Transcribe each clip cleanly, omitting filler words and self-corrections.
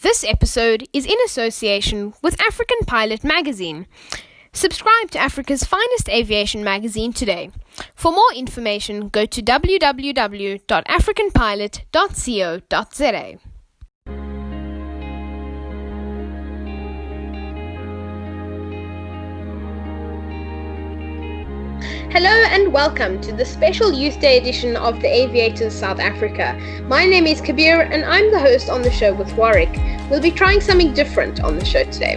This episode is in association with African Pilot magazine. Subscribe to Africa's finest aviation magazine today. For more information, go to www.africanpilot.co.za. Hello and welcome to the special Youth Day edition of the Aviators South Africa. My name is Kabir and I'm the host on the show with Warwick. We'll be trying something different on the show today.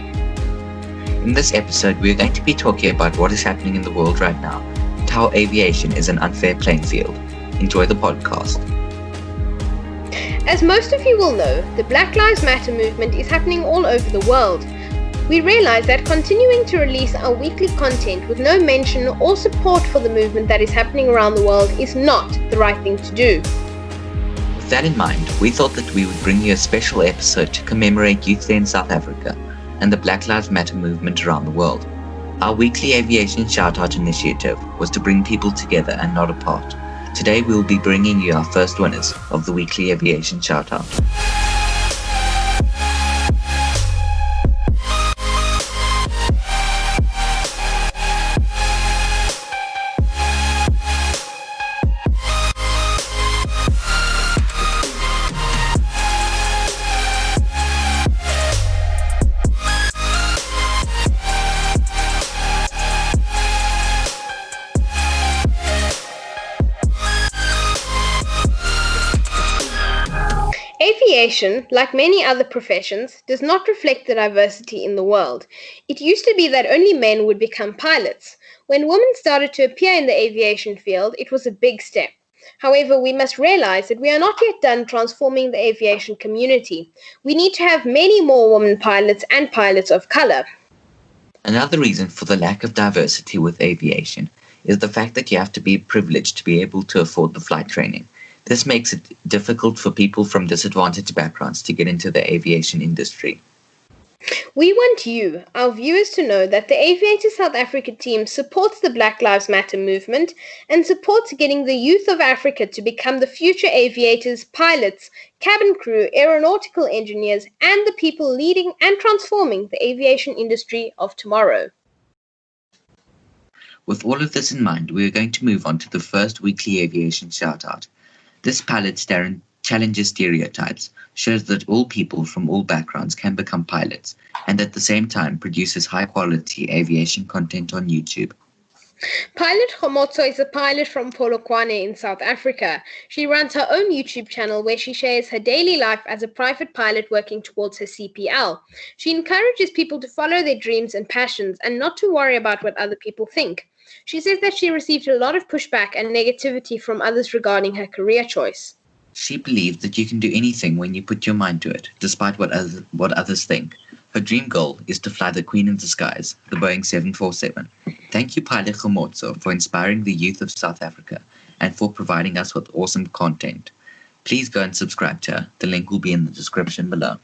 In this episode, we're going to be talking about what is happening in the world right now and how aviation is an unfair playing field. Enjoy the podcast. As most of you will know, the Black Lives Matter movement is happening all over the world. We realize that continuing to release our weekly content with no mention or support for the movement that is happening around the world is not the right thing to do. With that in mind, we thought that we would bring you a special episode to commemorate Youth Day in South Africa and the Black Lives Matter movement around the world. Our weekly aviation shout-out initiative was to bring people together and not apart. Today we will be bringing you our first winners of the weekly aviation shout-out. Aviation, like many other professions, does not reflect the diversity in the world. It used to be that only men would become pilots. When women started to appear in the aviation field, it was a big step. However, we must realize that we are not yet done transforming the aviation community. We need to have many more women pilots and pilots of color. Another reason for the lack of diversity with aviation is the fact that you have to be privileged to be able to afford the flight training. This makes it difficult for people from disadvantaged backgrounds to get into the aviation industry. We want you, our viewers, to know that the Aviators South Africa team supports the Black Lives Matter movement and supports getting the youth of Africa to become the future aviators, pilots, cabin crew, aeronautical engineers, and the people leading and transforming the aviation industry of tomorrow. With all of this in mind, we are going to move on to the first weekly aviation shout-out. This pilot challenges stereotypes, shows that all people from all backgrounds can become pilots, and at the same time produces high-quality aviation content on YouTube. Pilot Kgomotso is a pilot from Polokwane in South Africa. She runs her own YouTube channel where she shares her daily life as a private pilot working towards her CPL. She encourages people to follow their dreams and passions and not to worry about what other people think. She says that she received a lot of pushback and negativity from others regarding her career choice. She believes that you can do anything when you put your mind to it, despite what others think. Her dream goal is to fly the Queen of the Skies, the Boeing 747. Thank you, Pilot Kgomotso, for inspiring the youth of South Africa and for providing us with awesome content. Please go and subscribe to her. The link will be in the description below.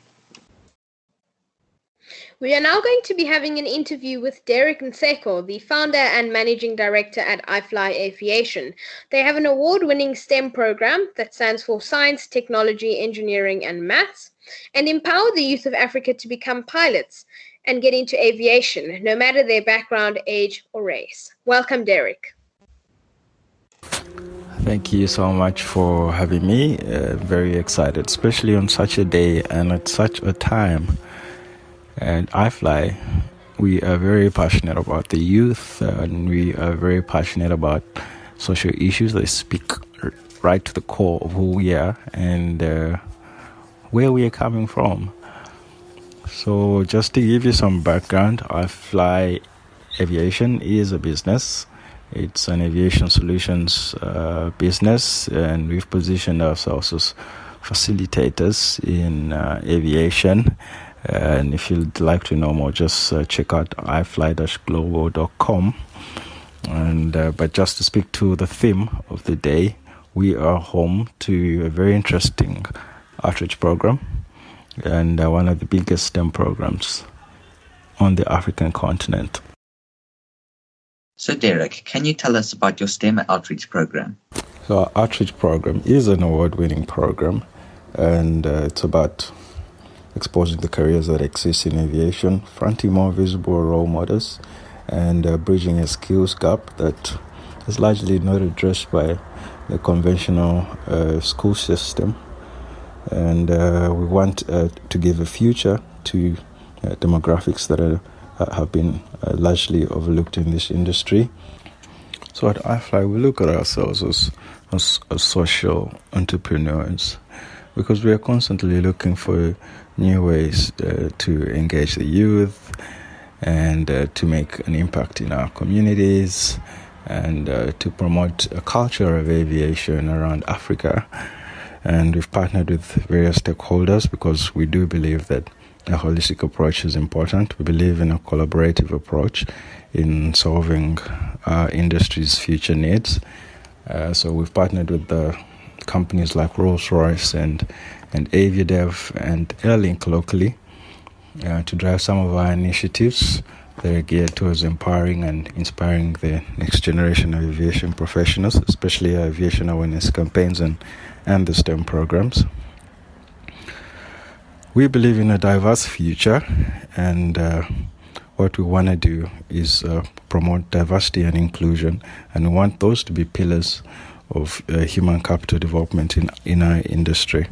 We are now going to be having an interview with Derek Nseko, the founder and managing director at STEM-Ifly Aviation. They have an award-winning STEM program that stands for Science, Technology, Engineering and Maths, and empower the youth of Africa to become pilots and get into aviation, no matter their background, age or race. Welcome, Derek. Thank you so much for having me. Very excited, especially on such a day and at such a time. And STEM-Ifly, we are very passionate about the youth, and we are very passionate about social issues that speak right to the core of who we are and where we are coming from. So just to give you some background, STEM-Ifly Aviation is a business. It's an aviation solutions business, and we've positioned ourselves as facilitators in aviation. And if you'd like to know more, just check out ifly-global.com. But just to speak to the theme of the day, we are home to a very interesting outreach program and one of the biggest STEM programs on the African continent. So Derek, can you tell us about your STEM outreach program? So our outreach program is an award-winning program, and it's exposing the careers that exist in aviation, fronting more visible role models, and bridging a skills gap that is largely not addressed by the conventional school system. And we want to give a future to demographics that have been largely overlooked in this industry. So at iFly, we look at ourselves as social entrepreneurs because we are constantly looking for new ways to engage the youth and to make an impact in our communities and to promote a culture of aviation around Africa. And we've partnered with various stakeholders because we do believe that a holistic approach is important. We believe in a collaborative approach in solving our industry's future needs. So we've partnered with the companies like Rolls-Royce and Aviadev and Airlink locally to drive some of our initiatives that are geared towards empowering and inspiring the next generation of aviation professionals, especially aviation awareness campaigns and the STEM programs. We believe in a diverse future, and what we want to do is promote diversity and inclusion, and we want those to be pillars of human capital development in our industry.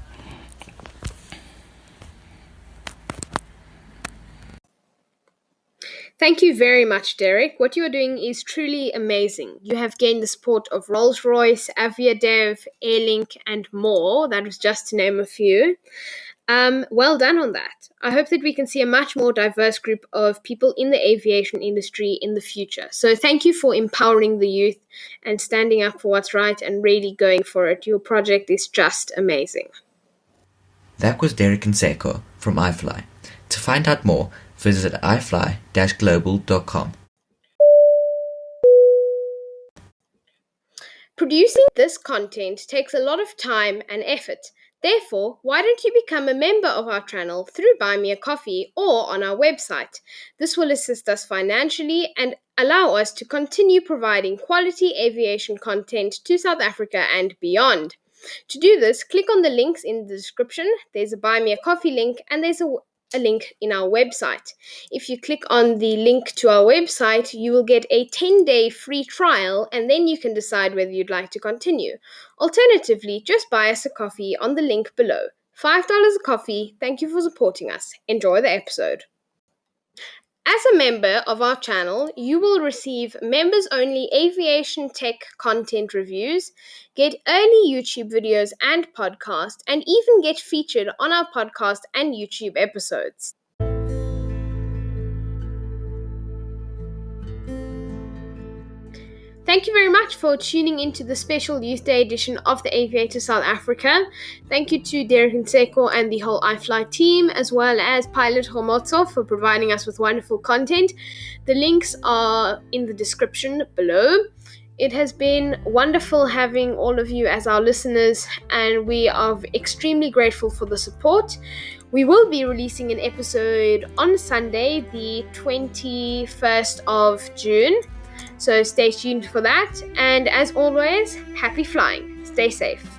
Thank you very much, Derek. What you are doing is truly amazing. You have gained the support of Rolls-Royce, Aviadev, Airlink, and more. That was just to name a few. Well done on that. I hope that we can see a much more diverse group of people in the aviation industry in the future. So thank you for empowering the youth and standing up for what's right and really going for it. Your project is just amazing. That was Derek Nseko from iFly. To find out more, visit ifly-global.com. Producing this content takes a lot of time and effort. Therefore, why don't you become a member of our channel through Buy Me a Coffee or on our website? This will assist us financially and allow us to continue providing quality aviation content to South Africa and beyond. To do this, click on the links in the description. There's a Buy Me a Coffee link and there's a link in our website. If you click on the link to our website, you will get a 10-day free trial and then you can decide whether you'd like to continue. Alternatively, just buy us a coffee on the link below. $5 a coffee. Thank you for supporting us. Enjoy the episode. As a member of our channel, you will receive members-only aviation tech content reviews, get early YouTube videos and podcasts, and even get featured on our podcast and YouTube episodes. Thank you very much for tuning into the special Youth Day edition of the Aviators South Africa. Thank you to Derek Nseko and the whole iFly team, as well as pilot Kgomotso for providing us with wonderful content. The links are in the description below. It has been wonderful having all of you as our listeners, and we are extremely grateful for the support. We will be releasing an episode on Sunday, the 21st of June. So stay tuned for that. And as always, happy flying. Stay safe.